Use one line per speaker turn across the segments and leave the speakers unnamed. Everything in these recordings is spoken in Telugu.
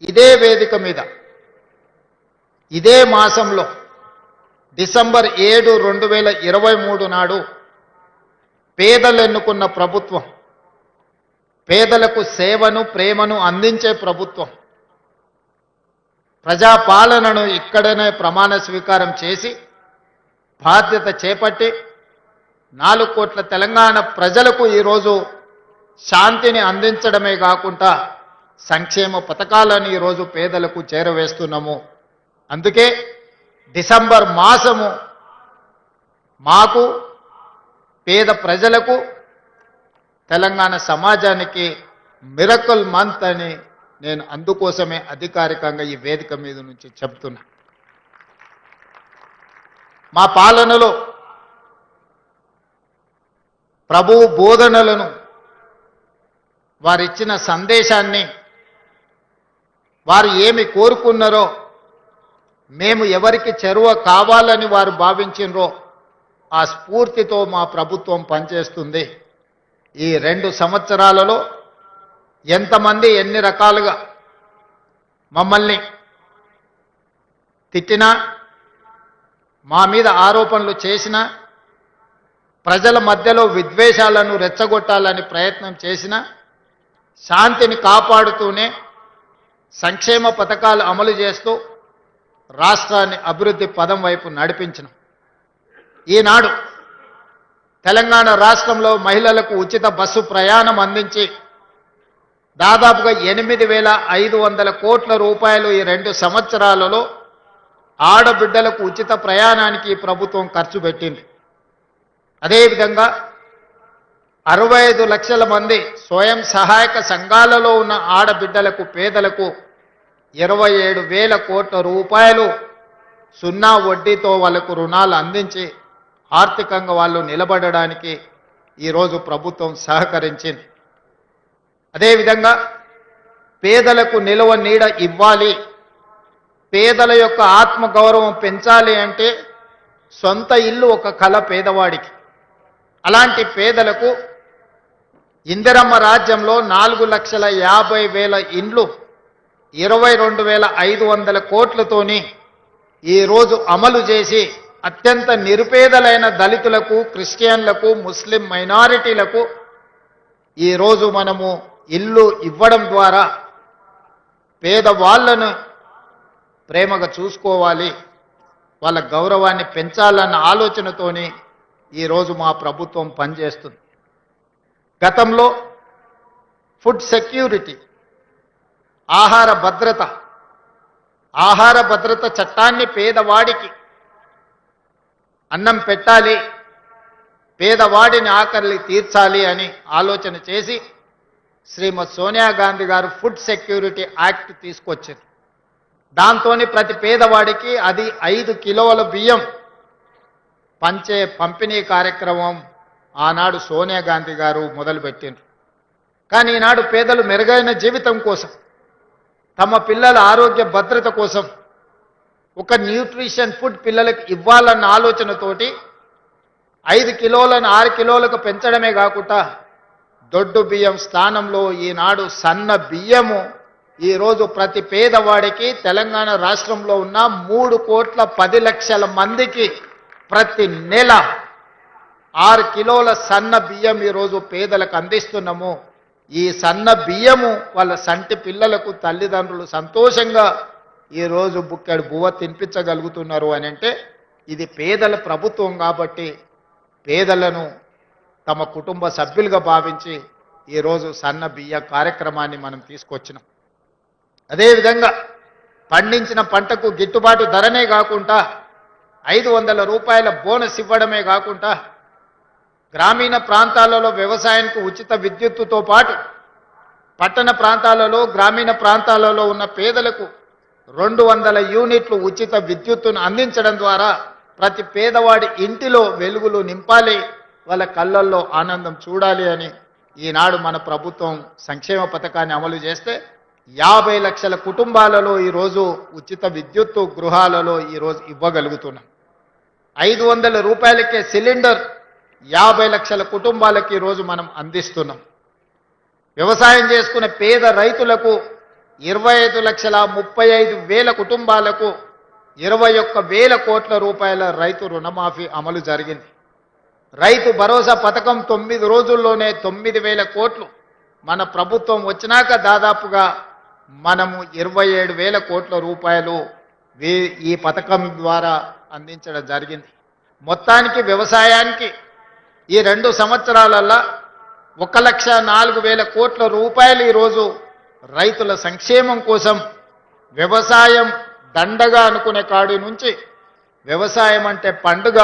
ఇదే వేదిక మీద ఇదే మాసంలో డిసెంబర్ 7, 2023 నాడు పేదలు ఎన్నుకున్న ప్రభుత్వం, పేదలకు సేవను ప్రేమను అందించే ప్రభుత్వం, ప్రజాపాలనను ఇక్కడనే ప్రమాణ స్వీకారం చేసి బాధ్యత చేపట్టి 4 కోట్ల తెలంగాణ ప్రజలకు ఈరోజు శాంతిని అందించడమే కాకుండా సంక్షేమ పథకాలను ఈరోజు పేదలకు చేరవేస్తున్నాము. అందుకే డిసెంబర్ మాసము మాకు, పేద ప్రజలకు, తెలంగాణ సమాజానికి మిరకల్ మంత్ అని నేను అందుకోసమే అధికారికంగా ఈ వేదిక మీద నుంచి చెప్తున్నా. మా పాలనలో ప్రభువు బోధనలను, వారిచ్చిన సందేశాన్ని, వారు ఏమి కోరుకున్నారో, మేము ఎవరికి చెరువ కావాలని వారు భావించినరో ఆ స్ఫూర్తితో మా ప్రభుత్వం పనిచేస్తుంది. ఈ 2 సంవత్సరాలలో ఎంతమంది ఎన్ని రకాలుగా మమ్మల్ని తిట్టినా, మా మీద ఆరోపణలు చేసినా, ప్రజల మధ్యలో విద్వేషాలను రెచ్చగొట్టాలని ప్రయత్నం చేసినా శాంతిని కాపాడుతూనే సంక్షేమ పథకాలు అమలు చేస్తూ రాష్ట్రాన్ని అభివృద్ధి పదం వైపు నడిపించిన ఈనాడు తెలంగాణ రాష్ట్రంలో మహిళలకు ఉచిత బస్సు ప్రయాణం అందించి దాదాపుగా 8,500 కోట్ల రూపాయలు ఈ 2 సంవత్సరాలలో ఆడబిడ్డలకు ఉచిత ప్రయాణానికి ఈ ప్రభుత్వం ఖర్చు పెట్టింది. అదేవిధంగా 65 లక్షల మంది స్వయం సహాయక సంఘాలలో ఉన్న ఆడబిడ్డలకు, పేదలకు 27,000 కోట్ల రూపాయలు సున్నా వడ్డీతో వాళ్లకు రుణాలు అందించి ఆర్థికంగా వాళ్ళు నిలబడడానికి ఈరోజు ప్రభుత్వం సహకరించింది. అదేవిధంగా పేదలకు నిలువ నీడ ఇవ్వాలి, పేదల యొక్క ఆత్మగౌరవం పెంచాలి అంటే సొంత ఇల్లు ఒక కల పేదవాడికి. అలాంటి పేదలకు ఇందిరమ్మ రాజ్యంలో 4,50,000 ఇండ్లు 22,500 కోట్లతోని ఈరోజు అమలు చేసి అత్యంత నిరుపేదలైన దళితులకు, క్రిస్టియన్లకు, ముస్లిం మైనారిటీలకు ఈరోజు మనము ఇల్లు ఇవ్వడం ద్వారా పేదవాళ్లను ప్రేమగా చూసుకోవాలి, వాళ్ళ గౌరవాన్ని పెంచాలన్న ఆలోచనతోని ఈరోజు మా ప్రభుత్వం పనిచేస్తుంది. గతంలో ఫుడ్ సెక్యూరిటీ, ఆహార భద్రత చట్టాన్ని పేదవాడికి అన్నం పెట్టాలి, పేదవాడిని ఆకలి తీర్చాలి అని ఆలోచన చేసి శ్రీమతి సోనియా గాంధీ గారు ఫుడ్ సెక్యూరిటీ యాక్ట్ తీసుకొచ్చారు. దాంతోని ప్రతి పేదవాడికి అది 5 కిలోల బియ్యం పంచే పంపిణీ కార్యక్రమం ఆనాడు సోనియా గాంధీ గారు మొదలుపెట్టిండ్రు. కానీ ఈనాడు పేదలు మెరుగైన జీవితం కోసం, తమ పిల్లల ఆరోగ్య భద్రత కోసం ఒక న్యూట్రిషన్ ఫుడ్ పిల్లలకు ఇవ్వాలన్న ఆలోచనతోటి 5 కిలోలను 6 కిలోలకు పెంచడమే కాకుండా దొడ్డు బియ్యం స్థానంలో ఈనాడు సన్న బియ్యము ఈరోజు ప్రతి పేదవాడికి తెలంగాణ రాష్ట్రంలో ఉన్న 3,10,00,000 మందికి ప్రతి నెల 6 కిలోల సన్న బియ్యం ఈరోజు పేదలకు అందిస్తున్నాము. ఈ సన్న బియ్యము వాళ్ళ సంటి పిల్లలకు తల్లిదండ్రులు సంతోషంగా ఈరోజు బుక్కెడు బువ్వ తినిపించగలుగుతున్నారు అని అంటే ఇది పేదల ప్రభుత్వం కాబట్టి పేదలను తమ కుటుంబ సభ్యులుగా భావించి ఈరోజు సన్న బియ్య కార్యక్రమాన్ని మనం తీసుకొచ్చినాం. అదేవిధంగా పండించిన పంటకు గిట్టుబాటు ధరనే కాకుండా 500 రూపాయల బోనస్ ఇవ్వడమే కాకుండా గ్రామీణ ప్రాంతాలలో వ్యవసాయానికి ఉచిత విద్యుత్తుతో పాటు పట్టణ ప్రాంతాలలో, గ్రామీణ ప్రాంతాలలో ఉన్న పేదలకు 200 యూనిట్లు ఉచిత విద్యుత్తును అందించడం ద్వారా ప్రతి పేదవాడి ఇంటిలో వెలుగులు నింపాలి, వాళ్ళ కళ్ళల్లో ఆనందం చూడాలి అని ఈనాడు మన ప్రభుత్వం సంక్షేమ పథకాన్ని అమలు చేస్తే 50 లక్షల కుటుంబాలలో ఈరోజు ఉచిత విద్యుత్తు గృహాలలో ఈరోజు ఇవ్వగలుగుతున్నాం. 500 రూపాయలకే సిలిండర్ 50 లక్షల కుటుంబాలకు ఈరోజు మనం అందిస్తున్నాం. వ్యవసాయం చేసుకునే పేద రైతులకు 25,35,000 కుటుంబాలకు 21,000 కోట్ల రూపాయల రైతు రుణమాఫీ అమలు జరిగింది. రైతు భరోసా పథకం 9 రోజుల్లోనే 9,000 కోట్లు మన ప్రభుత్వం వచ్చినాక దాదాపుగా మనము 27,000 కోట్ల రూపాయలు ఈ పథకం ద్వారా అందించడం జరిగింది. మొత్తానికి వ్యవసాయానికి ఈ 2 సంవత్సరాలలో 1,04,000 కోట్ల రూపాయలు ఈరోజు రైతుల సంక్షేమం కోసం వ్యవసాయం దండగా అనుకునే కాడి నుంచి వ్యవసాయం అంటే పండుగ,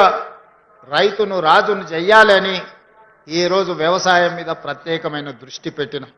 రైతును రాజును చెయ్యాలని ఈరోజు వ్యవసాయం మీద ప్రత్యేకమైన దృష్టి పెట్టినాం.